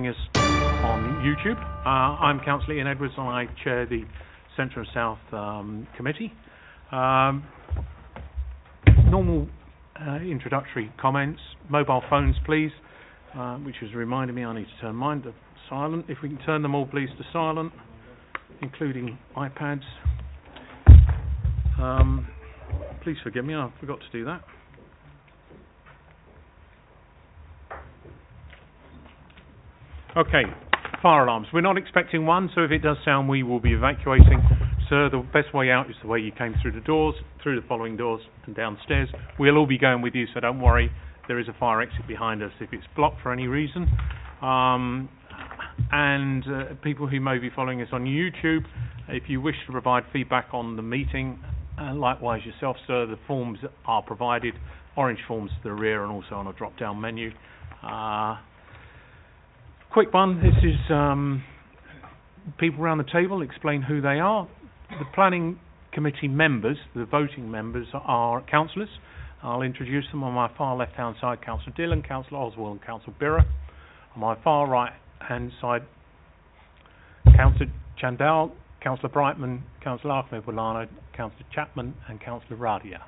Us on YouTube. I'm Councillor Ian Edwards and I chair the Centre and South Committee. Normal introductory comments. Mobile phones please, which has reminded me I need to turn mine to silent. If we can turn them all please to silent, including iPads. Please forgive me, I forgot to do that. Okay, fire alarms. We're not expecting one, so if it does sound, we will be evacuating. Sir, the best way out is the way you came through the doors, through the following doors and downstairs. We'll all be going with you, so don't worry. There is a fire exit behind us if it's blocked for any reason. People who may be following us on YouTube, if you wish to provide feedback on the meeting, likewise yourself, sir, the forms are provided. Orange forms to the rear and also on a drop-down menu. Quick one, this is people around the table, explain who they are. The planning committee members, the voting members, are councillors. I'll introduce them. On my far left-hand side, Councillor Dillon, Councillor Oswald and Councillor Borough. On my far right-hand side, Councillor Chandal, Councillor Brightman, Councillor Ahmed Bolano, Councillor Chapman and Councillor Radia.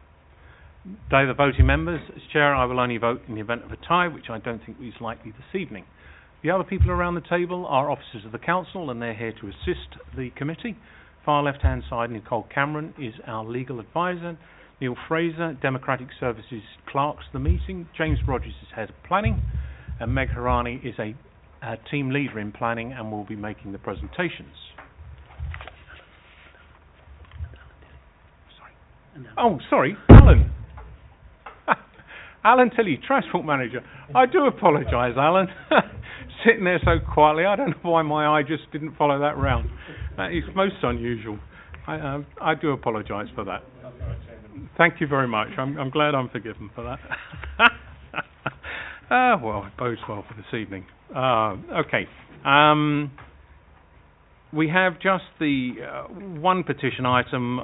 They're the voting members. As chair, I will only vote in the event of a tie, which I don't think is likely this evening. The other people around the table are officers of the council and they're here to assist the committee. Far left-hand side, Nicole Cameron is our legal advisor. Neil Fraser, Democratic Services clerks the meeting. James Rogers is head of planning. And Meg Harani is a team leader in planning and will be making the presentations. Sorry, Alan. Alan Tilley, Transport Manager. I do apologise, Alan. Sitting there so quietly, I don't know why my eye just didn't follow that round. That is most unusual. I do apologise for that. Thank you very much. I'm glad I'm forgiven for that. Well, it bodes well for this evening. Okay. We have just the one petition item.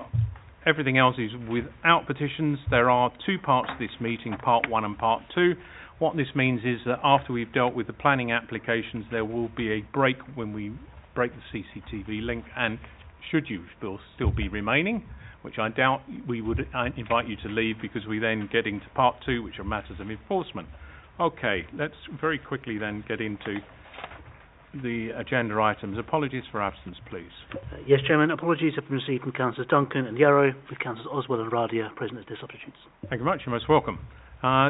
Everything else is without petitions. There are two parts to this meeting, part one and part two. What this means is that after we've dealt with the planning applications, there will be a break when we break the CCTV link, and should you still be remaining, which I doubt, we would invite you to leave because we then get into part two, which are matters of enforcement. Okay, let's very quickly then get into the agenda items. Apologies for absence, please. Yes, Chairman. Apologies have been received from Councillors Duncan and Yarrow, with Councillors Oswald and Radia present at their substitutes. Thank you very much. You're most welcome.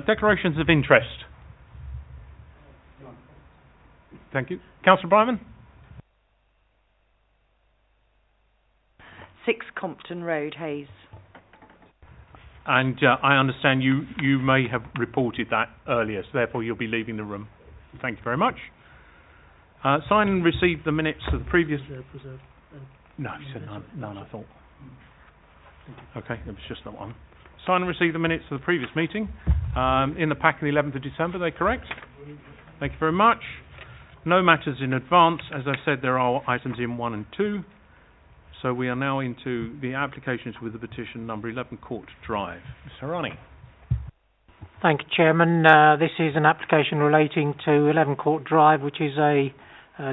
Declarations of interest. Thank you. Councillor Bryman? 6 Compton Road, Hayes. And I understand you may have reported that earlier, so therefore you'll be leaving the room. Thank you very much. Sign and receive the minutes of the previous... No, you said none, I thought. Okay, it was just that one. Sign and receive the minutes of the previous meeting. In the pack of the 11th of December, are they correct? Thank you very much. No matters in advance. As I said, there are items in 1 and 2. So we are now into the applications with the petition number 11 Court Drive. Mr. Harani. Thank you, Chairman. This is an application relating to 11 Court Drive, which is a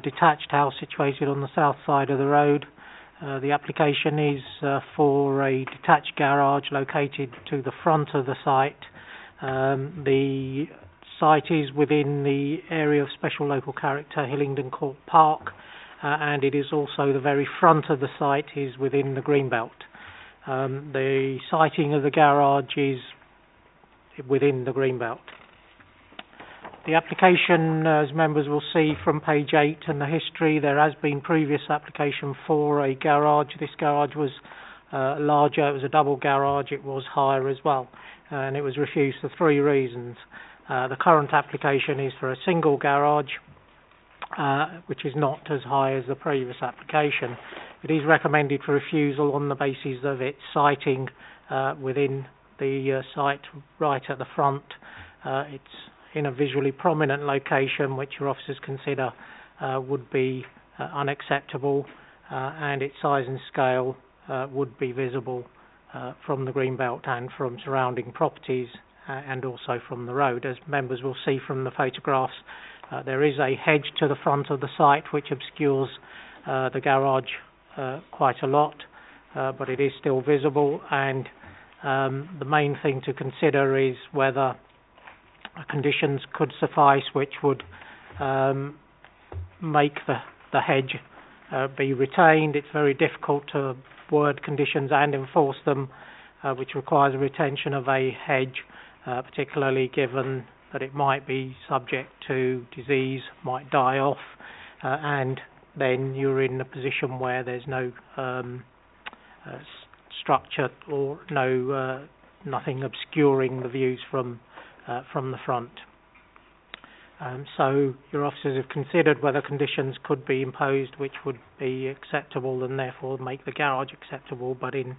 detached house situated on the south side of the road. The application is for a detached garage located to the front of the site. The site is within the area of special local character, Hillingdon Court Park, and it is also the very front of the site is within the Greenbelt. The siting of the garage is within the Greenbelt. The application, as members will see from page 8 and the history, there has been previous application for a garage. This garage was larger, it was a double garage, it was higher as well, and it was refused for 3 reasons. The current application is for a single garage, which is not as high as the previous application. It is recommended for refusal on the basis of its siting within the site right at the front. It's in a visually prominent location which your officers consider would be unacceptable, and its size and scale would be visible from the Greenbelt and from surrounding properties and also from the road. As members will see from the photographs, There is a hedge to the front of the site which obscures the garage quite a lot, but it is still visible, and the main thing to consider is whether conditions could suffice which would make the hedge be retained. It's very difficult to word conditions and enforce them, which requires a retention of a hedge, particularly given that it might be subject to disease, might die off, and then you're in a position where there's no structure or nothing obscuring the views from the front. So your officers have considered whether conditions could be imposed which would be acceptable and therefore make the garage acceptable, but in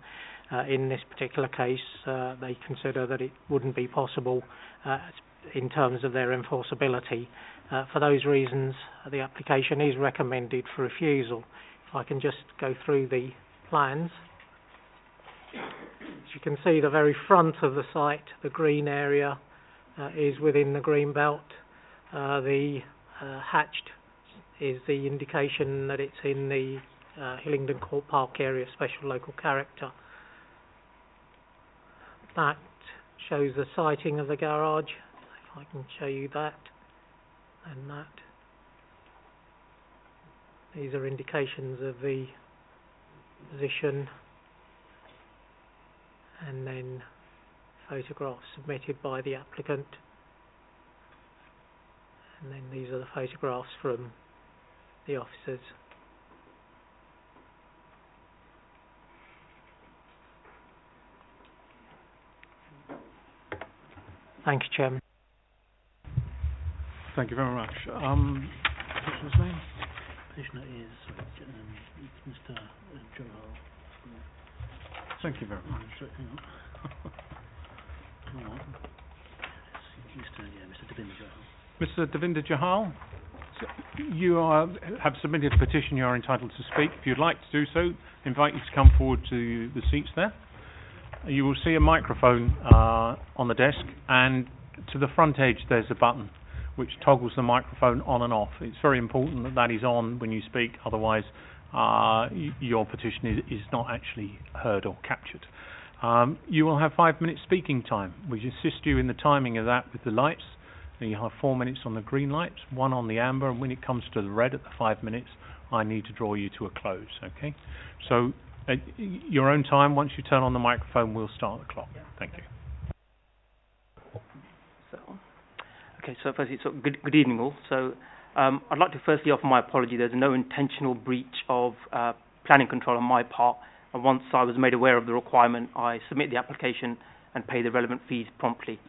this particular case they consider that it wouldn't be possible in terms of their enforceability. For those reasons, the application is recommended for refusal. If I can just go through the plans. As you can see, the very front of the site, the green area, is within the green belt. The hatched is the indication that it's in the Hillingdon Court Park area, special local character. That shows the sighting of the garage. If I can show you that and that. These are indications of the position, and then photographs submitted by the applicant, and then these are the photographs from the officers. Thank you, Chairman. Thank you very much. Petitioner's name? Petitioner is it's Mr. Johal. Thank you very much. Hang on. Mr. Davinder Johal. Mr. Davinder Johal, you have submitted a petition. You are entitled to speak. If you'd like to do so, invite you to come forward to the seats there. You will see a microphone on the desk, and to the front edge there's a button which toggles the microphone on and off. It's very important that that is on when you speak, otherwise your petition is not actually heard or captured. You will have 5 minutes speaking time. We assist you in the timing of that with the lights. You have 4 minutes on the green lights, 1 on the amber, and when it comes to the red at the 5 minutes, I need to draw you to a close, okay? So at your own time, once you turn on the microphone, we'll start the clock. Thank you. So firstly, good evening all. So I'd like to firstly offer my apology. There's no intentional breach of planning control on my part. And once I was made aware of the requirement, I submit the application and pay the relevant fees promptly.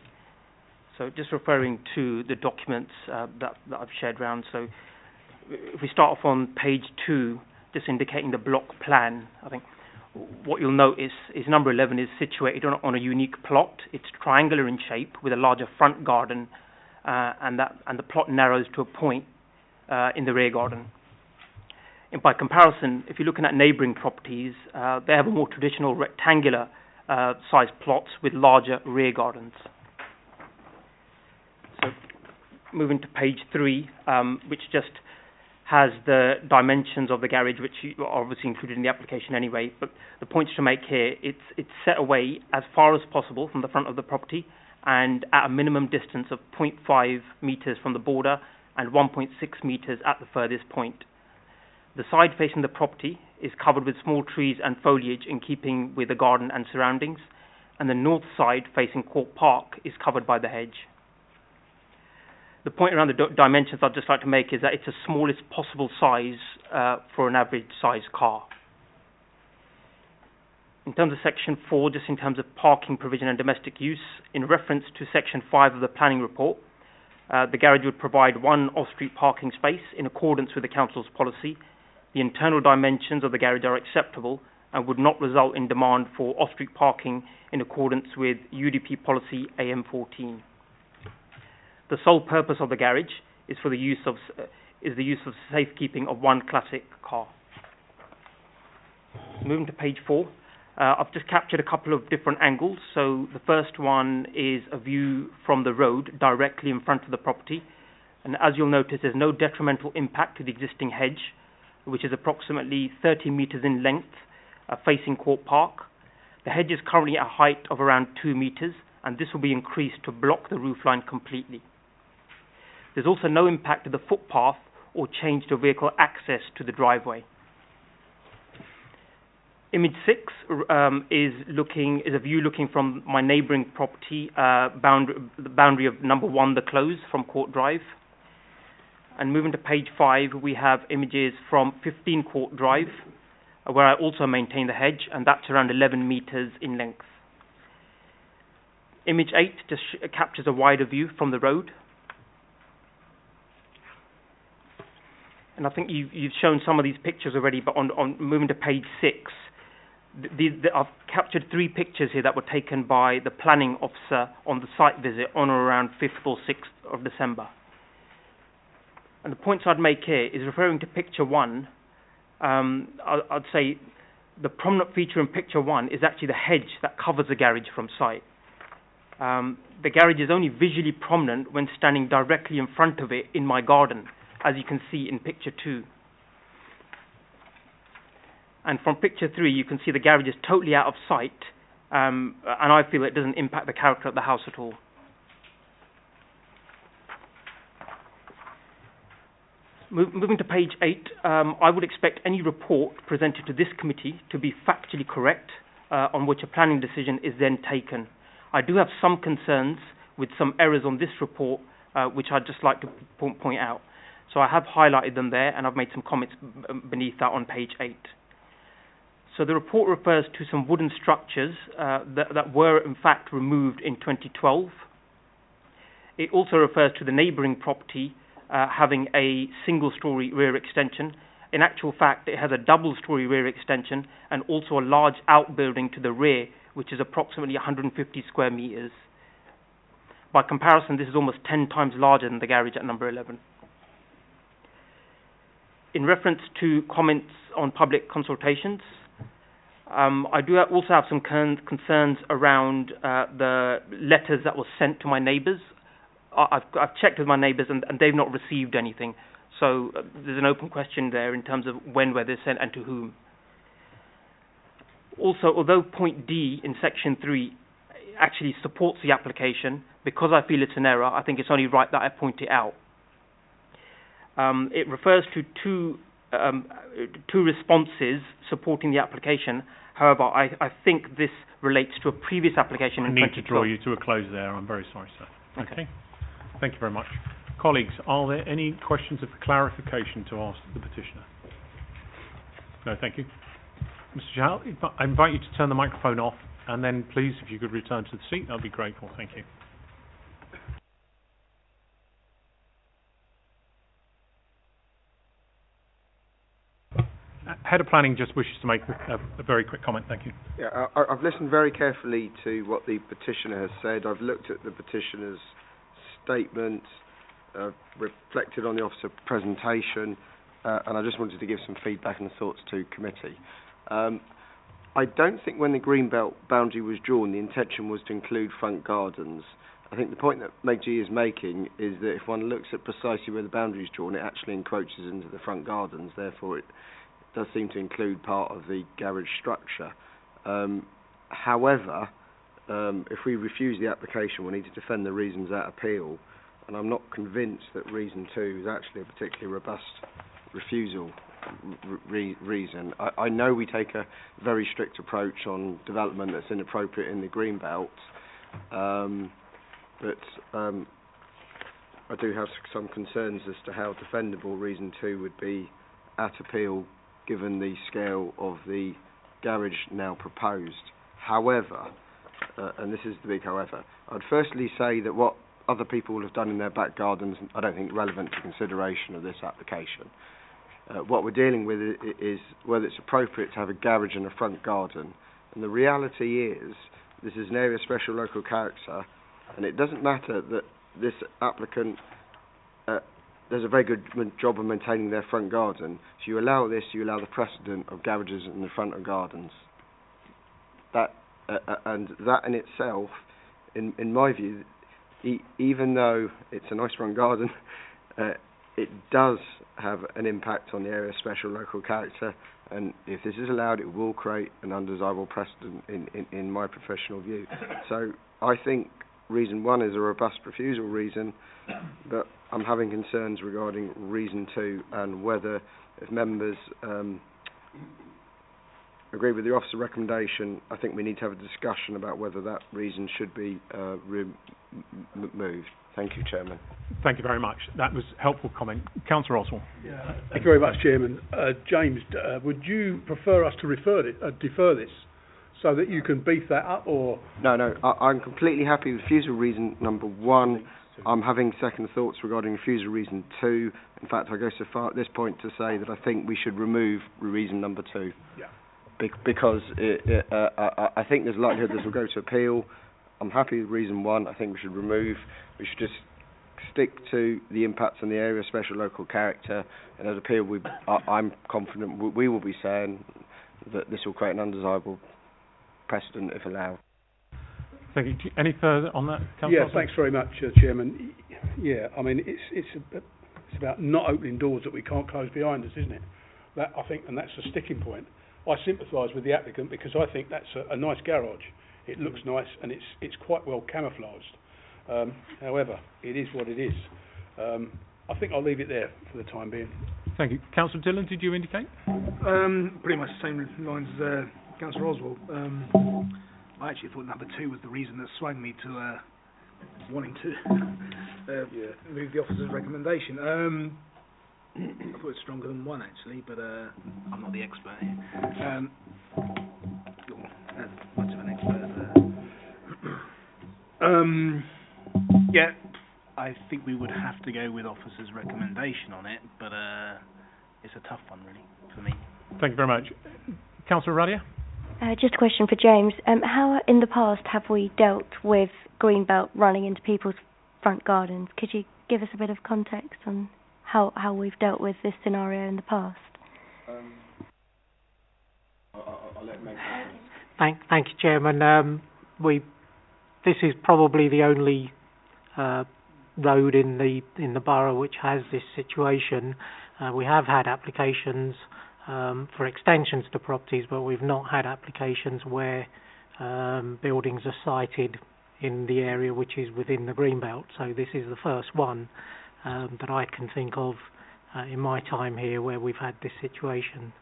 So just referring to the documents that I've shared around. So if we start off on page 2, just indicating the block plan, I think what you'll notice is number 11 is situated on a unique plot. It's triangular in shape with a larger front garden, and the plot narrows to a point in the rear garden. And by comparison, if you're looking at neighbouring properties, they have a more traditional rectangular sized plots with larger rear gardens. So moving to page 3, which just has the dimensions of the garage, which are obviously included in the application anyway. But the points to make here, it's set away as far as possible from the front of the property and at a minimum distance of 0.5 metres from the border and 1.6 metres at the furthest point. The side facing the property is covered with small trees and foliage in keeping with the garden and surroundings, and the north side facing Court Park is covered by the hedge. The point around the dimensions I'd just like to make is that it's the smallest possible size for an average size car. In terms of section 4, just in terms of parking provision and domestic use, in reference to section 5 of the planning report, the garage would provide 1 off-street parking space in accordance with the council's policy. The internal dimensions of the garage are acceptable and would not result in demand for off-street parking in accordance with UDP policy AM14. The sole purpose of the garage is for the use of safekeeping of 1 classic car. Moving to page 4, I've just captured a couple of different angles. So the first one is a view from the road directly in front of the property. And as you'll notice, there's no detrimental impact to the existing hedge, which is approximately 30 metres in length, facing Court Park. The hedge is currently at a height of around 2 metres, and this will be increased to block the roofline completely. There's also no impact to the footpath or change to vehicle access to the driveway. Image 6 is a view looking from my neighbouring property, the boundary of number 1, the close, from Court Drive. And moving to page 5, we have images from 15 Court Drive, where I also maintain the hedge, and that's around 11 metres in length. Image 8 just captures a wider view from the road. And I think you've shown some of these pictures already, but on moving to page 6, I've captured 3 pictures here that were taken by the planning officer on the site visit on or around 5th or 6th of December. And the points I'd make here is referring to picture 1. I'd say the prominent feature in picture 1 is actually the hedge that covers the garage from sight. The garage is only visually prominent when standing directly in front of it in my garden, as you can see in picture 2. And from picture 3, you can see the garage is totally out of sight, and I feel it doesn't impact the character of the house at all. Moving to page 8, I would expect any report presented to this committee to be factually correct, on which a planning decision is then taken. I do have some concerns with some errors on this report, which I'd just like to point out. So I have highlighted them there, and I've made some comments beneath that on page 8. So the report refers to some wooden structures that were in fact removed in 2012. It also refers to the neighbouring property having a single-storey rear extension. In actual fact, it has a double-storey rear extension and also a large outbuilding to the rear, which is approximately 150 square metres. By comparison, this is almost 10 times larger than the garage at number 11. In reference to comments on public consultations, I do also have some concerns around the letters that were sent to my neighbours. I've checked with my neighbours and they've not received anything. So there's an open question there in terms of when were they sent and to whom. Also, although point D in section 3 actually supports the application, because I feel it's an error, I think it's only right that I point it out. It refers to two responses supporting the application. However, I think this relates to a previous application in 2012. I need to draw you to a close there. I'm very sorry, sir. Okay. Thank you very much. Colleagues, are there any questions of clarification to ask the petitioner? No, thank you. Mr. Chahal, I invite you to turn the microphone off, and then please, if you could return to the seat, that would be grateful. Thank you. Head of Planning just wishes to make a very quick comment. Thank you. Yeah, I've listened very carefully to what the petitioner has said. I've looked at the petitioner's statement, reflected on the officer presentation, and I just wanted to give some feedback and thoughts to committee. I don't think when the Greenbelt boundary was drawn, the intention was to include front gardens. I think the point that Megji is making is that if one looks at precisely where the boundary is drawn, it actually encroaches into the front gardens. Therefore, it does seem to include part of the garage structure. However, if we refuse the application, we need to defend the reasons at appeal, and I'm not convinced that reason 2 is actually a particularly robust refusal reason. I know we take a very strict approach on development that's inappropriate in the Greenbelt, but I do have some concerns as to how defendable reason 2 would be at appeal, given the scale of the garage now proposed. However, and this is the big however, I'd firstly say that what other people have done in their back gardens, I don't think relevant to consideration of this application. What we're dealing with is whether it's appropriate to have a garage and a front garden. And the reality is, this is an area of special local character, and it doesn't matter that this applicant does a very good job of maintaining their front garden. So you allow this, you allow the precedent of garages in the front of gardens. And that in itself, in my view, even though it's a nice front garden, it does have an impact on the area's special local character, and if this is allowed, it will create an undesirable precedent in my professional view. So I think reason 1 is a robust refusal reason, but I'm having concerns regarding reason 2 and whether, if members agree with the officer recommendation, I think we need to have a discussion about whether that reason should be removed. Thank you, Chairman. Thank you very much. That was a helpful comment. Councillor Oswald. Yeah, thank you very much, Chairman. James, would you prefer us to defer this so that you can beef that up, or...? No, I'm completely happy with refusal reason number 1. I'm having second thoughts regarding refusal reason 2. In fact, I go so far at this point to say that I think we should remove reason number 2. Yeah. Because I think there's a likelihood this will go to appeal. I'm happy with reason 1. I think we should remove. We should just stick to the impacts on the area of special local character, and as appeal, I'm confident we will be saying that this will create an undesirable precedent if allowed. Thank you. Any further on that, Councillor? Yeah, thanks very much, Chairman. Yeah, I mean, it's about not opening doors that we can't close behind us, isn't it? That, I think, and that's the sticking point. I sympathise with the applicant because I think that's a nice garage. It looks nice and it's quite well camouflaged. However, it is what it is. I think I'll leave it there for the time being. Thank you. Councillor Dillon, did you indicate? Pretty much the same lines as Councillor Oswald. I actually thought number 2 was the reason that swung me to wanting to move the officer's recommendation. I thought it's stronger than 1 actually, but I'm not the expert here. As much of an expert as yeah, I think we would have to go with officer's recommendation on it, but it's a tough one really for me. Thank you very much. Councillor Radia? Just a question for James. How in the past have we dealt with greenbelt running into people's front gardens? Could you give us a bit of context on how we've dealt with this scenario in the past? I'll let Meg. Thank you, Chairman. This is probably the only road in the borough which has this situation. We have had applications for extensions to properties, but we've not had applications where buildings are sited in the area which is within the greenbelt. So this is the first one that I can think of in my time here where we've had this situation.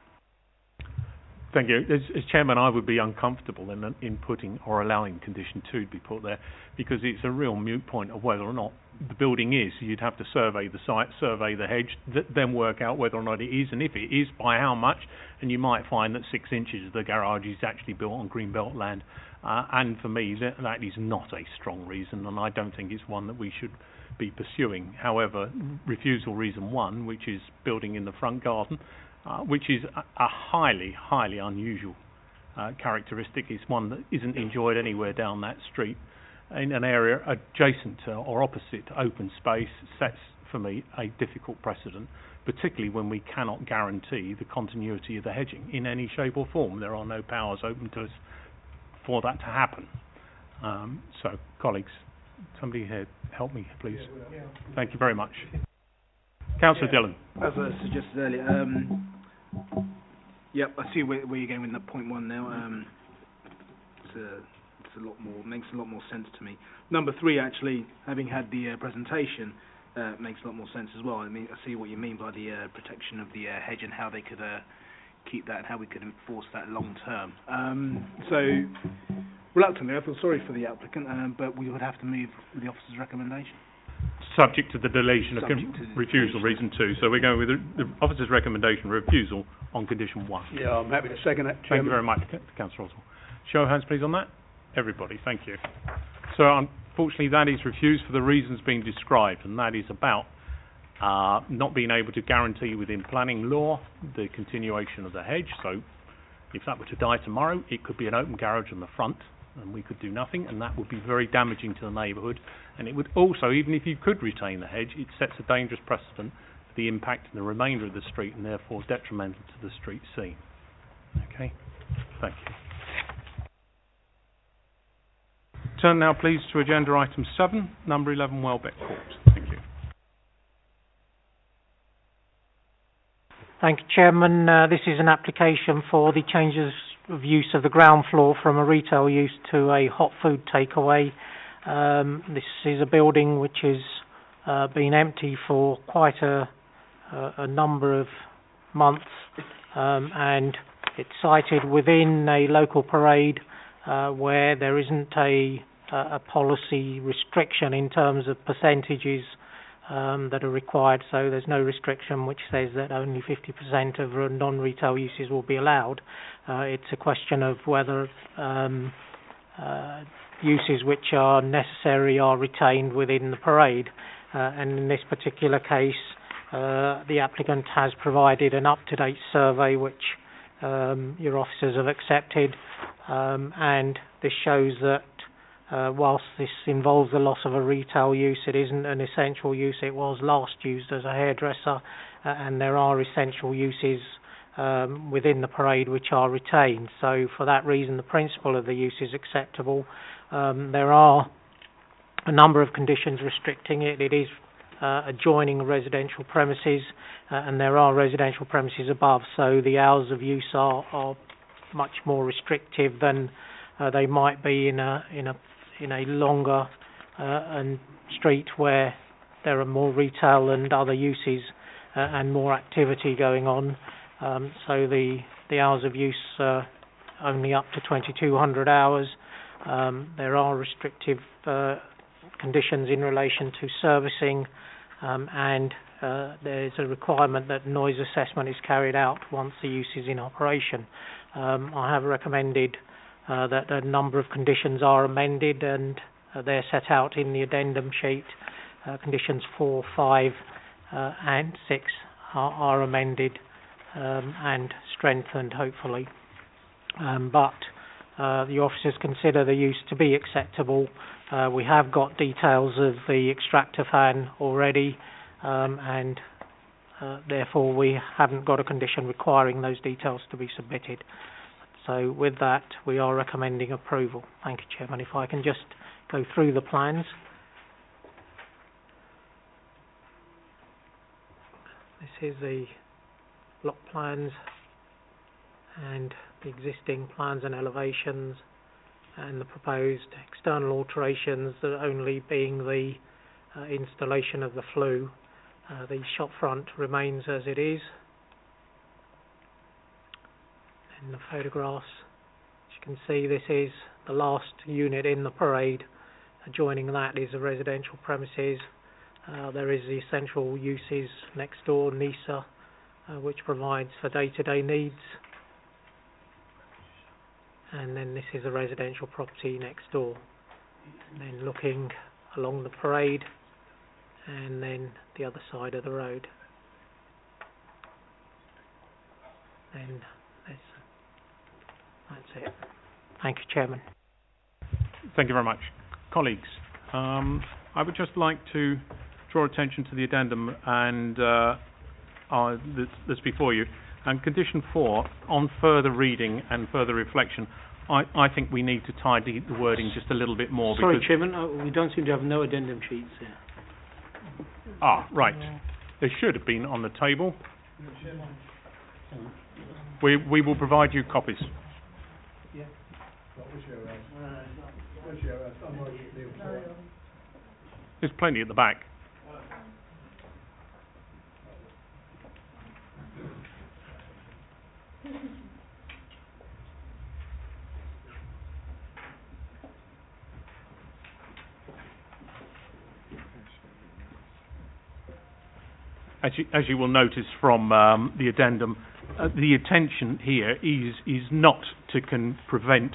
Thank you. As Chairman, I would be uncomfortable in putting or allowing condition 2 to be put there because it's a real moot point of whether or not the building is. You'd have to survey the site, survey the hedge, then work out whether or not it is, and if it is, by how much. And you might find that 6 inches of the garage is actually built on greenbelt land. And for me, that is not a strong reason, and I don't think it's one that we should be pursuing. However, refusal reason 1, which is building in the front garden, which is a highly unusual characteristic. It's one that isn't enjoyed anywhere down that street. In an area adjacent to or opposite to open space sets, for me, a difficult precedent, particularly when we cannot guarantee the continuity of the hedging in any shape or form. There are no powers open to us for that to happen. So, colleagues, somebody here, help me, please. Thank you very much. Councillor Dillon. As I suggested earlier, yep, I see where you're going with that point 1 now. It's a lot more, makes a lot more sense to me. Number 3, actually, having had the presentation, makes a lot more sense as well. I mean, I see what you mean by the protection of the hedge and how they could keep that and how we could enforce that long term. So, reluctantly, I feel sorry for the applicant, but we would have to move with the officer's recommendation. Subject to the deletion of refusal reason 2. So we're going with the officer's recommendation refusal on condition 1. Yeah, I'm happy to second that, Chairman. Thank you very much, Councillor Oswald. Show of hands, please, on that. Everybody, thank you. So unfortunately, that is refused for the reasons being described, and that is about not being able to guarantee within planning law the continuation of the hedge. So if that were to die tomorrow, it could be an open garage on the front, and we could do nothing, and that would be very damaging to the neighbourhood. And it would also, even if you could retain the hedge, it sets a dangerous precedent for the impact in the remainder of the street and therefore detrimental to the street scene. Okay, thank you. Turn now please to agenda item 7, number 11 Welbeck Court. Thank you. Thank you, Chairman. This is an application for the changes of use of the ground floor from a retail use to a hot food takeaway. This is a building which has been empty for quite a number of months, and it's sited within a local parade where there isn't a policy restriction in terms of percentages that are required, so there's no restriction which says that only 50% of non-retail uses will be allowed. It's a question of whether uses which are necessary are retained within the parade, and in this particular case the applicant has provided an up-to-date survey which your officers have accepted, and this shows that whilst this involves the loss of a retail use, it isn't an essential use. It was last used as a hairdresser, and there are essential uses within the parade which are retained. So for that reason, the principle of the use is acceptable. There are a number of conditions restricting it. It is adjoining residential premises, and there are residential premises above, so the hours of use are much more restrictive than they might be in a longer and street where there are more retail and other uses and more activity going on. So the hours of use are only up to 2,200 hours. There are restrictive conditions in relation to servicing, and there is a requirement that noise assessment is carried out once the use is in operation. I have recommended that a number of conditions are amended, and they're set out in the addendum sheet. Conditions 4, 5 and 6 are amended and strengthened, hopefully. But the officers consider the use to be acceptable. We have got details of the extractor fan already, and therefore we haven't got a condition requiring those details to be submitted. So with that, we are recommending approval. Thank you, Chairman. If I can just go through the plans. This is the block plans and the existing plans and elevations, and the proposed external alterations, that only being the installation of the flue. The shop front remains as it is. In the photographs, as you can see, this is the last unit in the parade. Adjoining that is the residential premises. There is the essential uses next door, NISA, which provides for day-to-day needs. And then this is a residential property next door. And then looking along the parade, and then the other side of the road. And that's it. Thank you, Chairman. Thank you very much. Colleagues, I would just like to draw attention to the addendum and that's before you. And condition 4, on further reading and further reflection, I think we need to tidy the wording just a little bit more. Sorry, Chairman, we don't seem to have no addendum sheets here. Ah, right. They should have been on the table. We will provide you copies. There's plenty at the back. As you will notice from the addendum, the intention here is not to prevent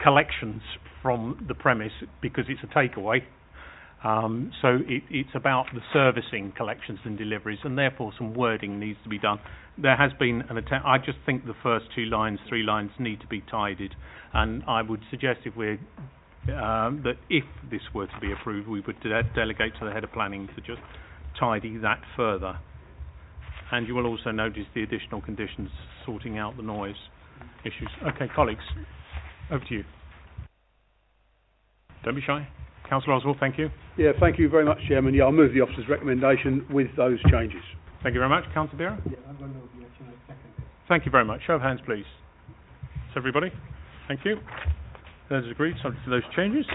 collections from the premise because it's a takeaway. So it's about the servicing, collections and deliveries, and therefore some wording needs to be done. There has been an attempt. I just think the first 2 lines, 3 lines need to be tidied, and I would suggest that if this were to be approved, we would delegate to the head of planning to just tidy that further. And you will also notice the additional conditions sorting out the noise issues. Okay, colleagues, over to you. Don't be shy. Councillor Oswald, thank you. Yeah, thank you very much, Chairman. Yeah, I'll move the officer's recommendation with those changes. Thank you very much. Councillor Bira? Yeah, I've got no objection. I second it. Thank you very much. Show of hands, please. That's everybody. Thank you. Those agreed, subject to those changes.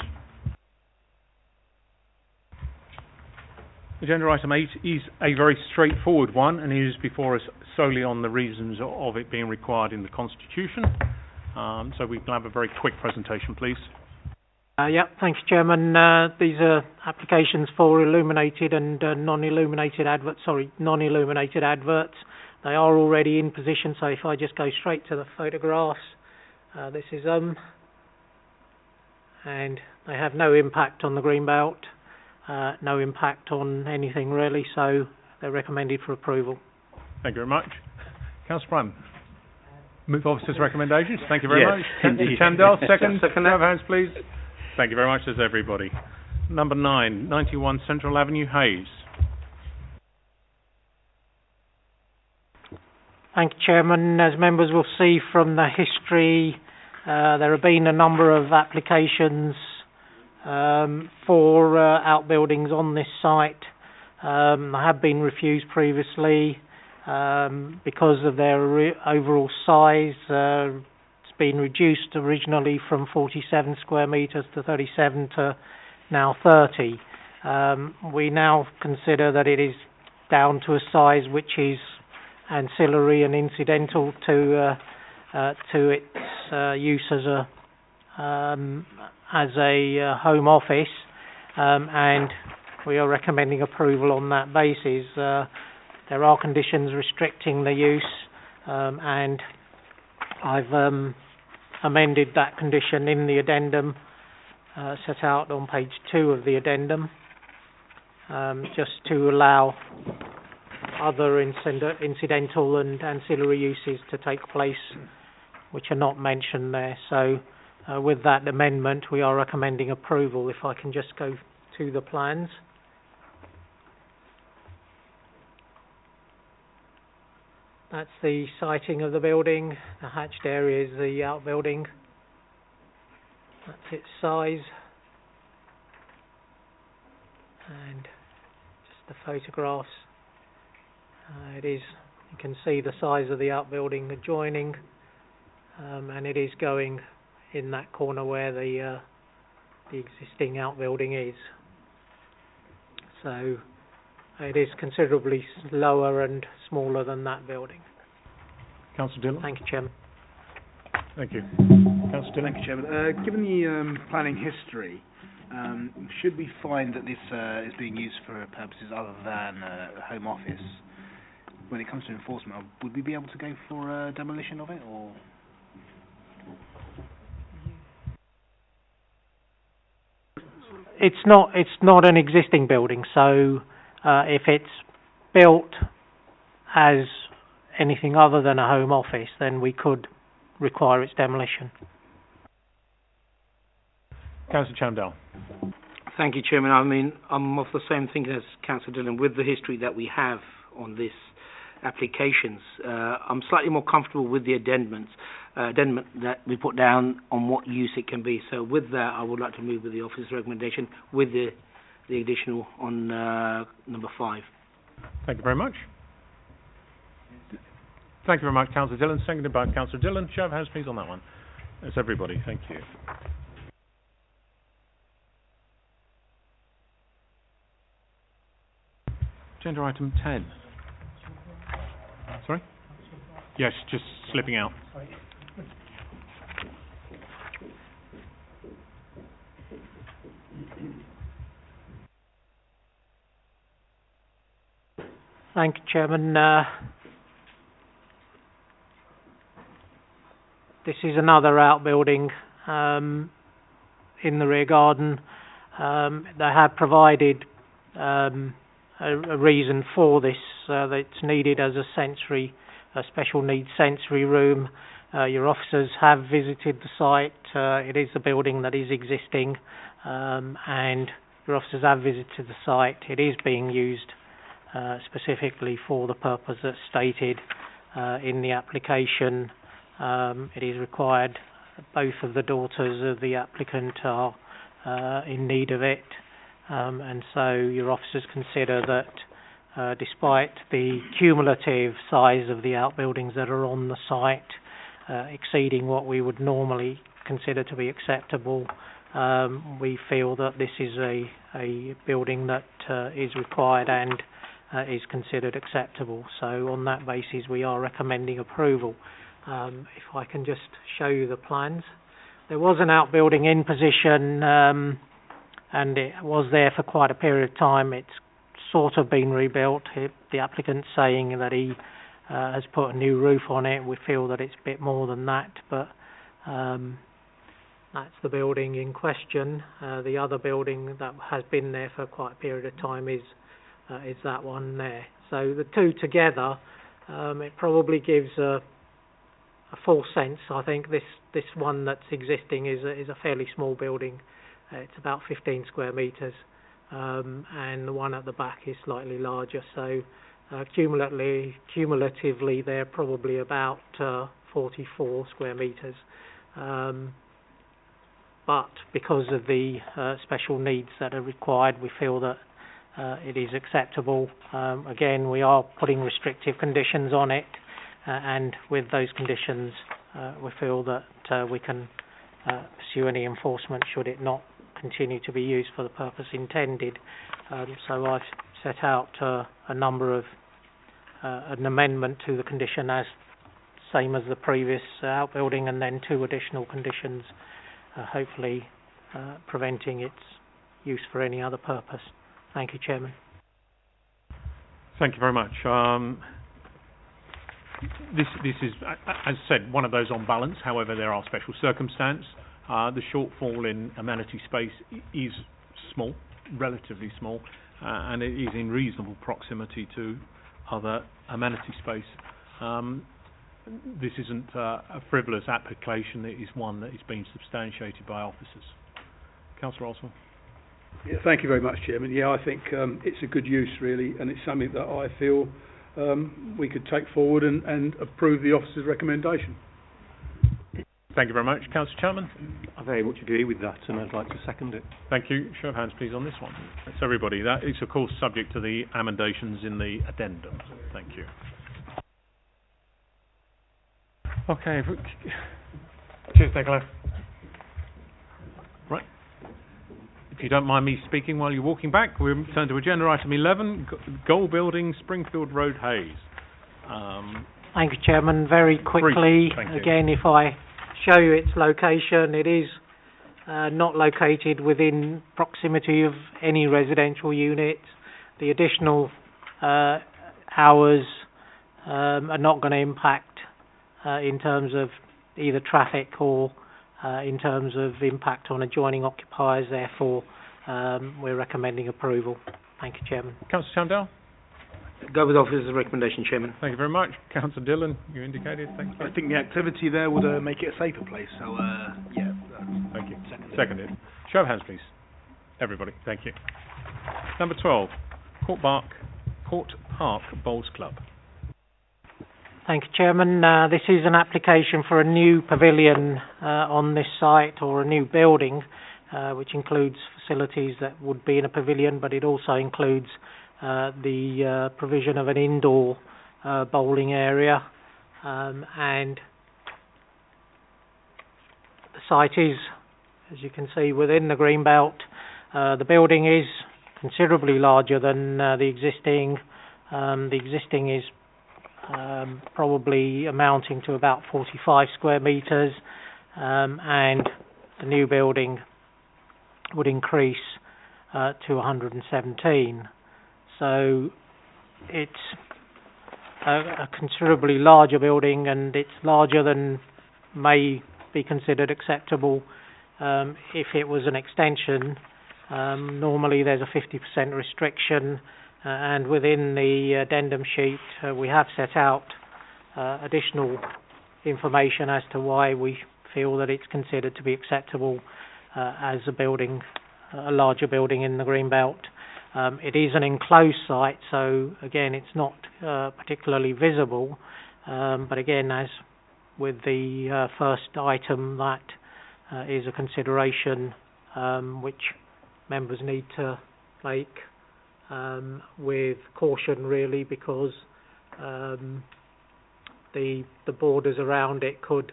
Agenda item 8 is a very straightforward one, and is before us solely on the reasons of it being required in the Constitution. So we can have a very quick presentation, please. Thanks, Chairman. These are applications for illuminated and non-illuminated adverts. They are already in position, so if I just go straight to the photographs, this is and they have no impact on the greenbelt, no impact on anything really, so they're recommended for approval. Thank you very much. Councillor Prime. Move officer's recommendations. Thank you very much. Chandel, second. Show of hands, please. Thank you very much. There's everybody. Number 9, 91 Central Avenue, Hayes. Thank you, Chairman. As members will see from the history, there have been a number of applications for outbuildings on this site. They have been refused previously because of their overall size. It's been reduced originally from 47 square metres to 37 to now 30. We now consider that it is down to a size which is ancillary and incidental to its use as a home office, and we are recommending approval on that basis. There are conditions restricting the use, and I've amended that condition in the addendum set out on page 2 of the addendum, just to allow other incidental and ancillary uses to take place which are not mentioned there. So with that amendment we are recommending approval. If I can just go to the plans. That's the siting of the building. The hatched area is the outbuilding. That's its size. And just the photographs. It is, you can see the size of the outbuilding adjoining, and it is going in that corner where the existing outbuilding is. So it is considerably lower and smaller than that building. Councillor Dillon. Thank you, Chairman. Thank you. Councillor Dillon. Thank you, Chairman. Given the planning history, should we find that this is being used for purposes other than a home office, when it comes to enforcement, would we be able to go for demolition of it, or? It's not an existing building, so if it's built as anything other than a home office, then we could require its demolition. Councillor Chandel. Thank you, Chairman. I mean, I'm of the same thinking as Councillor Dillon. With the history that we have on this applications, I'm slightly more comfortable with the addendum that we put down on what use it can be. So with that, I would like to move with the officer's recommendation with the additional on number 5. Thank you very much. Thank you very much, Councillor Dillon. Seconded by Councillor Dillon. Show of hands, please, on that one. That's everybody. Thank you. Agenda item 10. Sorry? Yes, just slipping out. Thank you, Chairman. This is another outbuilding in the rear garden. They have provided a reason for this, that it's needed as a special needs sensory room. Your officers have visited the site. It is a building that is existing, and your officers have visited the site. It is being used specifically for the purpose that's stated in the application. It is required. Both of the daughters of the applicant are in need of it, and so your officers consider that despite the cumulative size of the outbuildings that are on the site exceeding what we would normally consider to be acceptable, we feel that this is a building that is required and is considered acceptable. So on that basis we are recommending approval. If I can just show you the plans. There was an outbuilding in position and it was there for quite a period of time. It's sort of been rebuilt. The applicant's saying that he has put a new roof on it. We feel that it's a bit more than that, but that's the building in question. The other building that has been there for quite a period of time is that one there. So the two together, it probably gives a full sense. I think this one that's existing is a fairly small building. It's about 15 square metres, and the one at the back is slightly larger. So cumulatively they're probably about 44 square metres. But because of the special needs that are required, we feel that it is acceptable. Again, we are putting restrictive conditions on it, and with those conditions we feel that we can pursue any enforcement should it not continue to be used for the purpose intended. So I've set out a number of an amendment to the condition as same as the previous outbuilding, and then 2 additional conditions, hopefully preventing its use for any other purpose. Thank you, Chairman. Thank you very much. This is, as said, one of those on balance. However, there are special circumstances. The shortfall in amenity space is small, relatively small, and it is in reasonable proximity to other amenity space. This isn't a frivolous application. It is one that is being substantiated by officers. Councillor Oswald. Yeah, thank you very much, Chairman. Yeah, I think it's a good use, really, and it's something that I feel we could take forward and approve the officer's recommendation. Thank you very much. Councillor Chapman. I very much agree with that, and I'd like to second it. Thank you. Show of hands, please, on this one. That's everybody. That is, of course, subject to the amendations in the addendum. Thank you. Okay. Cheers, Nicola. Right. If you don't mind me speaking while you're walking back, we'll turn to agenda item 11, Gold Building, Springfield Road, Hayes. Thank you, Chairman. Very quickly, again, if I show you its location, it is not located within proximity of any residential units. The additional hours are not going to impact in terms of either traffic or in terms of impact on adjoining occupiers. Therefore, we're recommending approval. Thank you, Chairman. Councillor Chandel. Go with officer's recommendation, Chairman. Thank you very much. Councillor Dillon, you indicated. Thank you. I think the activity there would make it a safer place. So, yeah. Thank you. Seconded. Show of hands, please. Everybody. Thank you. Number 12, Court Park Bowls Club. Thank you, Chairman. This is an application for a new pavilion on this site, or a new building, which includes facilities that would be in a pavilion, but it also includes the provision of an indoor bowling area, and the site is, as you can see, within the green belt. The building is considerably larger than the existing. The existing is probably amounting to about 45 square metres, and the new building would increase to 117. So it's a considerably larger building, and it's larger than may be considered acceptable if it was an extension. Normally there's a 50% restriction, and within the addendum sheet we have set out additional information as to why we feel that it's considered to be acceptable as a larger building in the Greenbelt. It is an enclosed site, so again it's not particularly visible, but again, as with the first item, that is a consideration which members need to make with caution really, because the borders around it could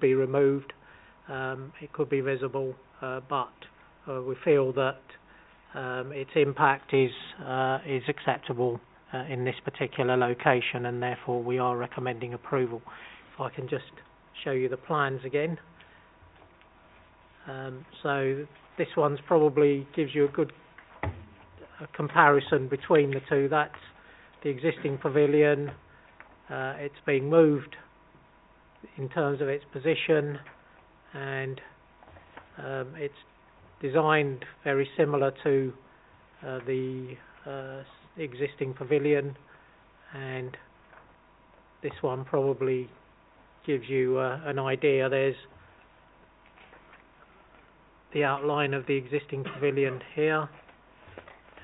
be removed. It could be visible, but we feel that its impact is acceptable in this particular location, and therefore we are recommending approval. If I can just show you the plans again. So this one's probably gives you a good comparison between the two. That's the existing pavilion. It's being moved in terms of its position, and it's designed very similar to the existing pavilion, and this one probably gives you an idea. There's the outline of the existing pavilion here,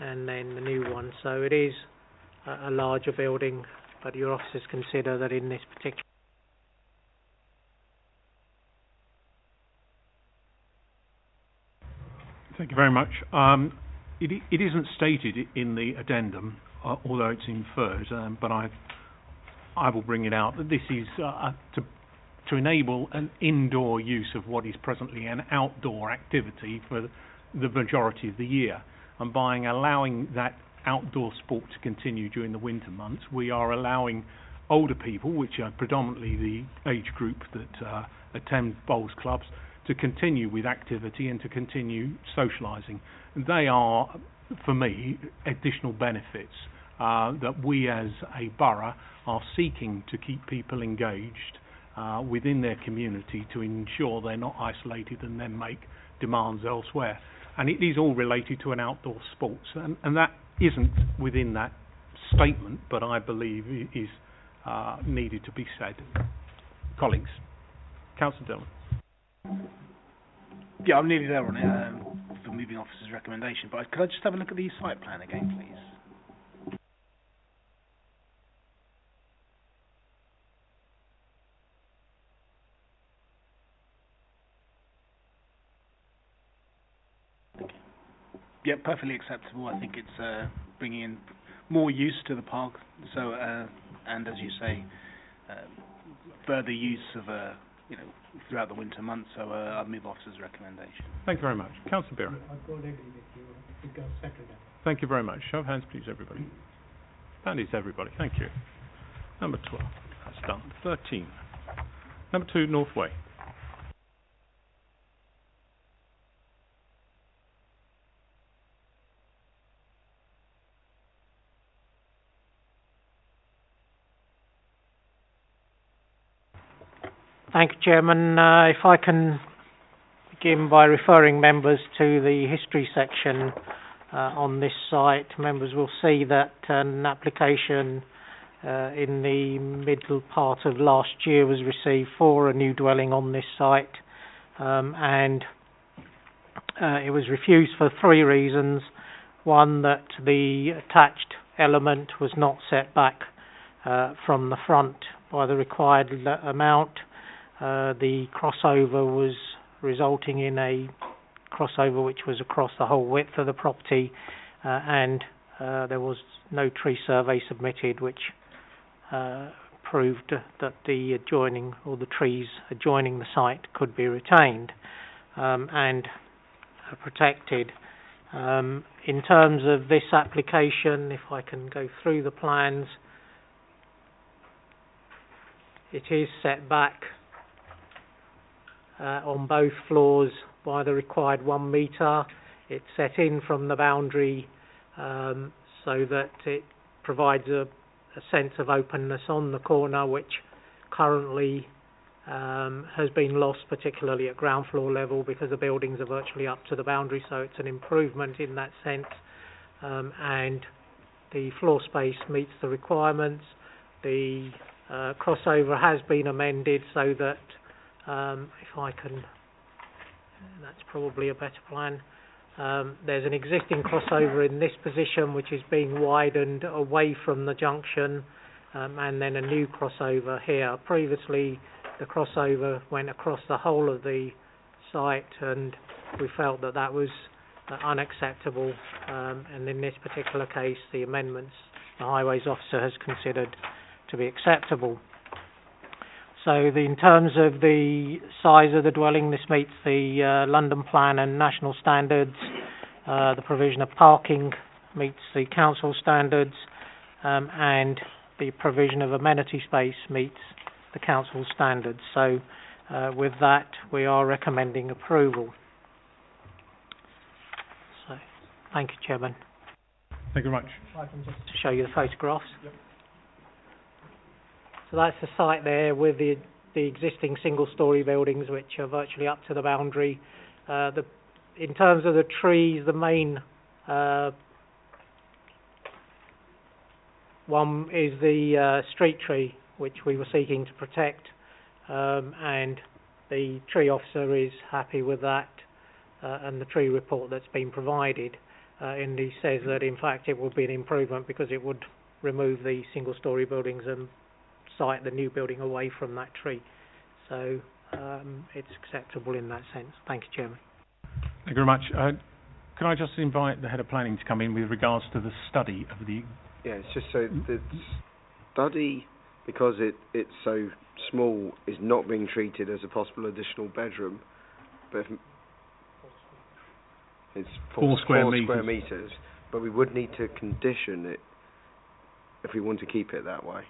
and then the new one. So it is a larger building, but your officers consider that in this particular... Thank you very much. It isn't stated in the addendum, although it's inferred, but I will bring it out that this is to enable an indoor use of what is presently an outdoor activity for the majority of the year. And by allowing that outdoor sport to continue during the winter months, we are allowing older people, which are predominantly the age group that attend bowls clubs, to continue with activity and to continue socialising. They are, for me, additional benefits that we as a borough are seeking to keep people engaged within their community, to ensure they're not isolated and then make demands elsewhere. And it is all related to an outdoor sports, and that isn't within that statement, but I believe is needed to be said. Colleagues. Councillor Dillon. Yeah, I'm nearly there on it, the moving officer's recommendation, but could I just have a look at the site plan again, please? Yeah, perfectly acceptable. I think it's bringing in more use to the park. So, and as you say, further use of throughout the winter months. So, I'll move officer's recommendation. Thank you very much, Councillor Borough. I've got agree with you. It goes second. Thank you very much. Show of hands, please, everybody. That is everybody. Thank you. Number 12. That's done. 13. Number 2, North Way. Thank you, Chairman. If I can begin by referring members to the history section on this site, members will see that an application in the middle part of last year was received for a new dwelling on this site, and it was refused for 3 reasons. One, that the attached element was not set back from the front by the required amount. The crossover was resulting in a crossover which was across the whole width of the property, and there was no tree survey submitted which proved that the adjoining, or the trees adjoining the site, could be retained and protected. In terms of this application, if I can go through the plans, it is set back on both floors by the required 1 metre. It's set in from the boundary so that it provides a sense of openness on the corner, which currently has been lost, particularly at ground floor level, because the buildings are virtually up to the boundary, so it's an improvement in that sense. And the floor space meets the requirements. The crossover has been amended so that if I can, that's probably a better plan. There's an existing crossover in this position which is being widened away from the junction, and then a new crossover here. Previously the crossover went across the whole of the site, and we felt that that was unacceptable, and in this particular case the amendments the Highways Officer has considered to be acceptable. So in terms of the size of the dwelling, this meets the London Plan and national standards. The provision of parking meets the council standards, and the provision of amenity space meets the council standards. So with that, we are recommending approval. So, thank you, Chairman. Thank you very much. I can just show you the photographs. Yep. So that's the site there with the existing single-storey buildings, which are virtually up to the boundary. In terms of the trees, the main one is the street tree, which we were seeking to protect, and the tree officer is happy with that, and the tree report that's been provided, and he says that in fact it would be an improvement because it would remove the single-storey buildings and site the new building away from that tree. So it's acceptable in that sense. Thank you, Chairman. Thank you very much. Can I just invite the Head of Planning to come in with regards to the study of the... Yeah, it's just so the study, because it's so small, is not being treated as a possible additional bedroom, but if it's 4 square metres, but we would need to condition it if we want to keep it that way,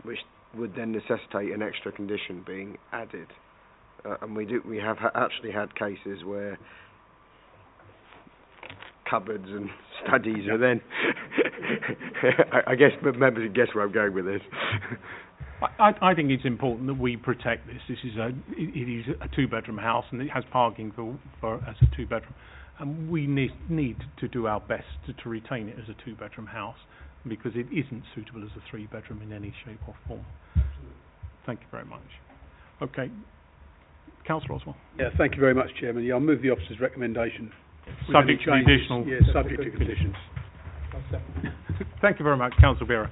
which would then necessitate an extra condition being added. And we have actually had cases where cupboards and studies are then... I guess members can guess where I'm going with this. I think it's important that we protect this. It is a two-bedroom house, and it has parking for as a two-bedroom. And we need to do our best to retain it as a two-bedroom house, because it isn't suitable as a three-bedroom in any shape or form. Thank you very much. Okay. Councillor Oswald. Yeah, thank you very much, Chairman. Yeah, I'll move the officer's recommendation. Subject to additional... Yeah, subject to conditions. Thank you very much, Councillor Borough.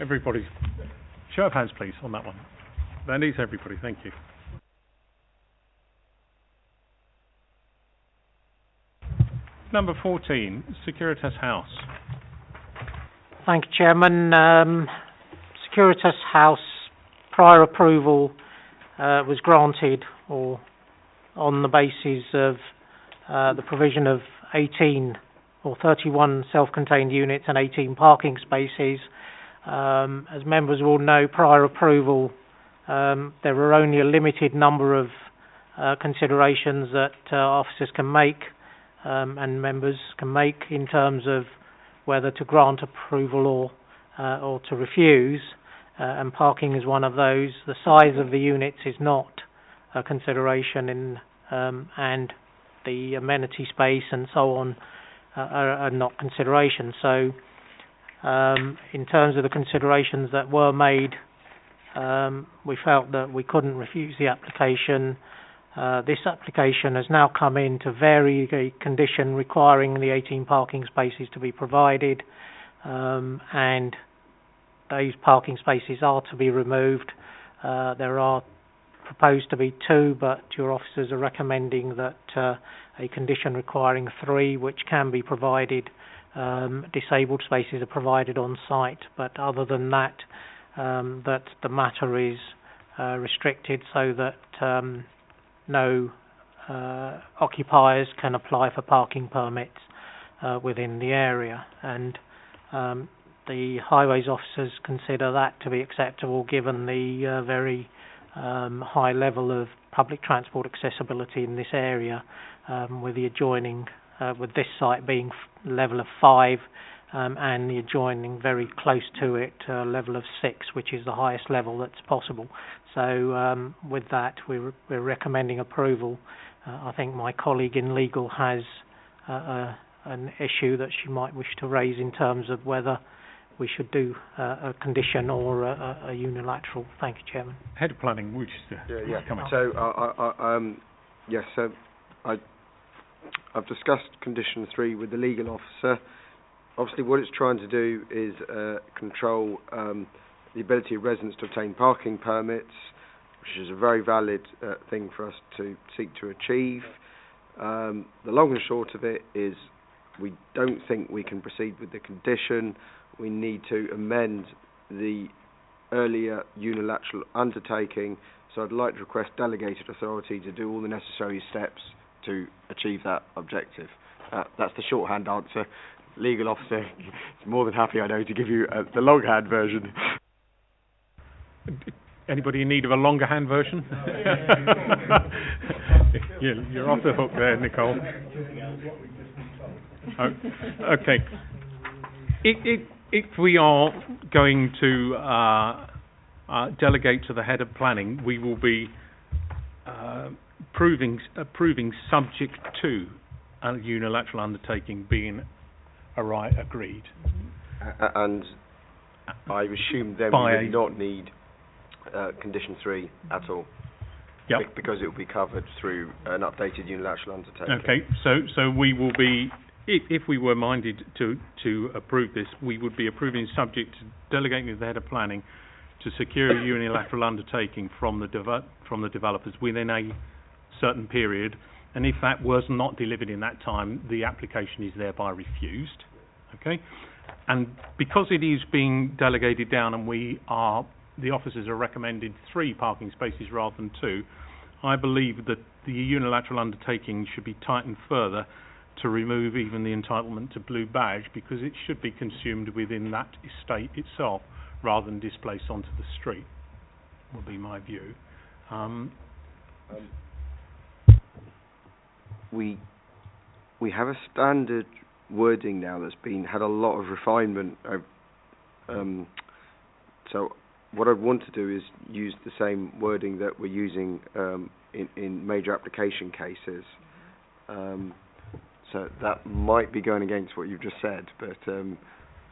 Everybody, show of hands, please, on that one. That is everybody. Thank you. Number 14, Securities House. Thank you, Chairman. Securities House, prior approval was granted on the basis of the provision of 18 or 31 self-contained units and 18 parking spaces. As members will know, prior approval, there were only a limited number of considerations that officers can make and members can make in terms of whether to grant approval or to refuse, and parking is one of those. The size of the units is not a consideration, and the amenity space and so on are not considerations. So in terms of the considerations that were made, we felt that we couldn't refuse the application. This application has now come in to vary the condition requiring the 18 parking spaces to be provided, and those parking spaces are to be removed. There are proposed to be 2, but your officers are recommending that a condition requiring 3, which can be provided. Disabled spaces are provided on site, but other than that, that the matter is restricted so that no occupiers can apply for parking permits within the area, and the highways officers consider that to be acceptable given the very high level of public transport accessibility in this area, with the adjoining, with this site being level of 5, and the adjoining very close to it, level of 6, which is the highest level that's possible. So with that, we're recommending approval. I think my colleague in legal has an issue that she might wish to raise in terms of whether we should do a condition or a unilateral. Thank you, Chairman. Head of Planning, which is coming. So, yes, so I've discussed condition 3 with the legal officer. Obviously, what it's trying to do is control the ability of residents to obtain parking permits, which is a very valid thing for us to seek to achieve. The long and short of it is we don't think we can proceed with the condition. We need to amend the earlier unilateral undertaking, so I'd like to request delegated authority to do all the necessary steps to achieve that objective. That's the shorthand answer. Legal officer is more than happy, I know, to give you the longhand version. Anybody in need of a longer hand version? You're off the hook there, Nicole. Okay. If we are going to delegate to the head of planning, we will be approving subject to a unilateral undertaking being agreed. And I assume then we would not need condition 3 at all. Yep. Because it will be covered through an updated unilateral undertaking. Okay, so we will be, if we were minded to approve this, we would be approving subject to delegating to the head of planning to secure a unilateral undertaking from the developers within a certain period, and if that was not delivered in that time, the application is thereby refused. Okay, and because it is being delegated down, and the officers are recommended 3 parking spaces rather than 2, I believe that the unilateral undertaking should be tightened further to remove even the entitlement to blue badge, because it should be consumed within that estate itself rather than displaced onto the street, would be my view. We have a standard wording now that's had a lot of refinement. So what I want to do is use the same wording that we're using in major application cases. So that might be going against what you've just said, but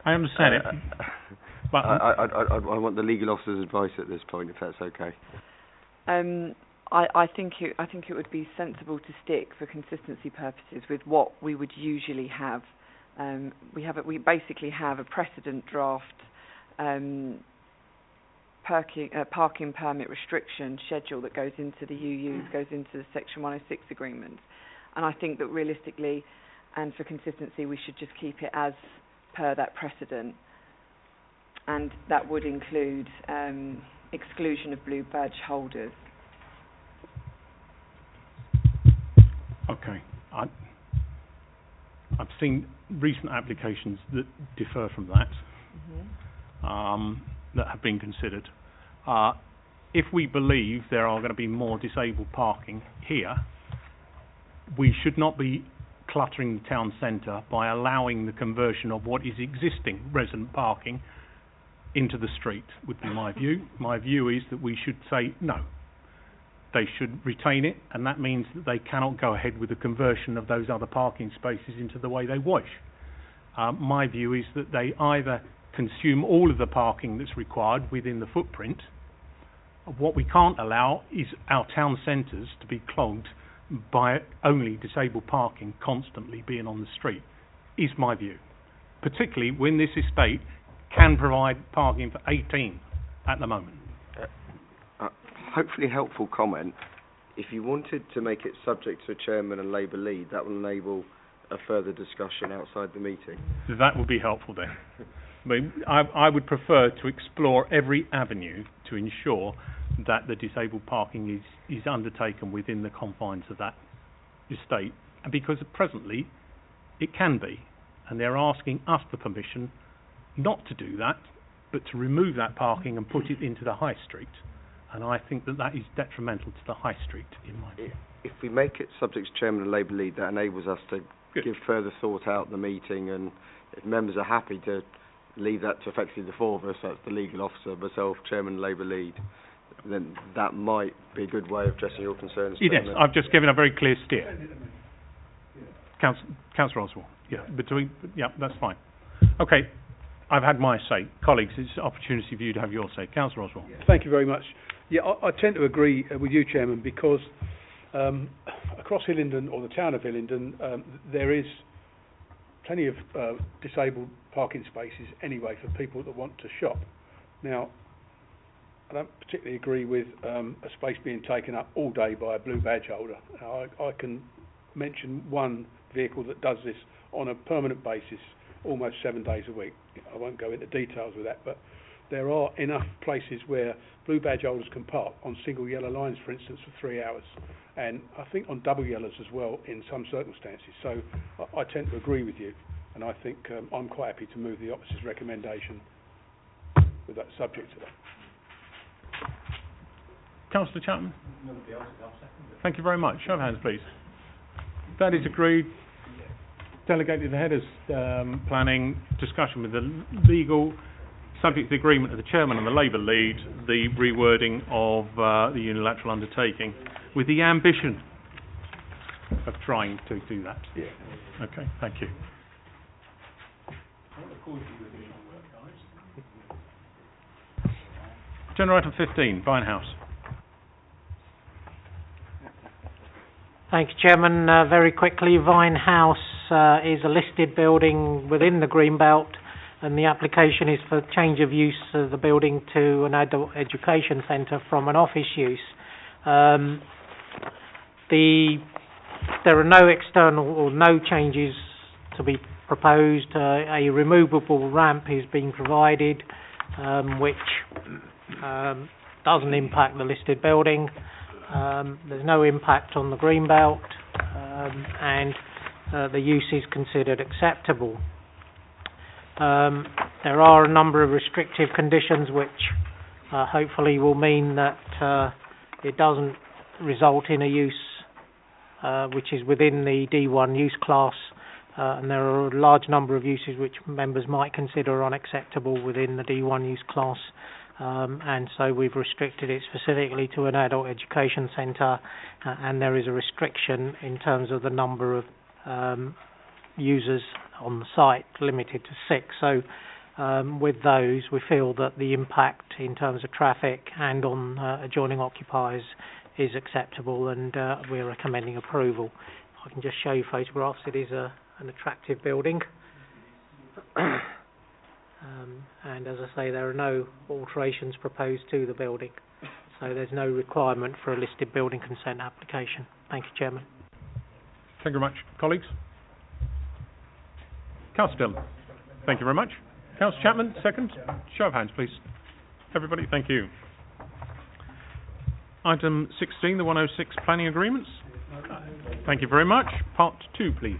I understand it. But I want the legal officer's advice at this point, if that's okay. I think it would be sensible to stick, for consistency purposes, with what we would usually have. We basically have a precedent draft parking permit restriction schedule that goes into the UUs, goes into the Section 106 agreement, and I think that realistically, and for consistency, we should just keep it as per that precedent, and that would include exclusion of blue badge holders. Okay. I've seen recent applications that differ from that, that have been considered. If we believe there are going to be more disabled parking here, we should not be cluttering the town centre by allowing the conversion of what is existing resident parking into the street, would be my view. My view is that we should say no. They should retain it, and that means that they cannot go ahead with the conversion of those other parking spaces into the way they wish. My view is that they either consume all of the parking that's required within the footprint. What we can't allow is our town centres to be clogged by only disabled parking constantly being on the street, is my view. Particularly when this estate can provide parking for 18 at the moment. Hopefully helpful comment. If you wanted to make it subject to a chairman and Labour lead, that will enable a further discussion outside the meeting. That would be helpful then. I would prefer to explore every avenue to ensure that the disabled parking is undertaken within the confines of that estate, because presently it can be, and they're asking us for permission not to do that, but to remove that parking and put it into the high street. And I think that is detrimental to the high street, in my view. If we make it subject to chairman and Labour lead, that enables us to give further thought out the meeting, and if members are happy to leave that to effectively the 4 of us, that's the legal officer, myself, chairman and Labour lead, then that might be a good way of addressing your concerns. It is. I've just given a very clear steer. Councillor Oswald. Yeah, that's fine. Okay, I've had my say. Colleagues, it's an opportunity for you to have your say. Councillor Oswald. Thank you very much. Yeah, I tend to agree with you, Chairman, because across Hillingdon, or the town of Hillingdon, there is plenty of disabled parking spaces anyway for people that want to shop. Now, I don't particularly agree with a space being taken up all day by a blue badge holder. I can mention one vehicle that does this on a permanent basis, almost 7 days a week. I won't go into details with that, but there are enough places where blue badge holders can park on single yellow lines, for instance, for 3 hours, and I think on double yellows as well in some circumstances. So I tend to agree with you, and I think I'm quite happy to move the officer's recommendation with that subject to that. Councillor Chapman? Thank you very much. Show of hands, please. That is agreed. Delegated the headers planning discussion with the legal, subject to the agreement of the chairman and the Labour lead, the rewording of the unilateral undertaking with the ambition of trying to do that. Yeah. Okay, thank you. Agenda item 15, Vinehouse. Thank you, Chairman. Very quickly, Vinehouse is a listed building within the Greenbelt, and the application is for change of use of the building to an adult education centre from an office use. There are no external or no changes to be proposed. A removable ramp is being provided, which doesn't impact the listed building. There's no impact on the Greenbelt, and the use is considered acceptable. There are a number of restrictive conditions which hopefully will mean that it doesn't result in a use which is within the D1 use class, and there are a large number of uses which members might consider unacceptable within the D1 use class, and so we've restricted it specifically to an adult education centre, and there is a restriction in terms of the number of users on the site, limited to 6. So with those, we feel that the impact in terms of traffic and on adjoining occupiers is acceptable, and we're recommending approval. I can just show you photographs. It is an attractive building. And as I say, there are no alterations proposed to the building, so there's no requirement for a listed building consent application. Thank you, Chairman. Thank you very much. Colleagues? Councillor Dillon. Thank you very much. Councillor Chapman, second. Show of hands, please. Everybody, thank you. Item 16, the 106 planning agreements. Thank you very much. Part 2, please.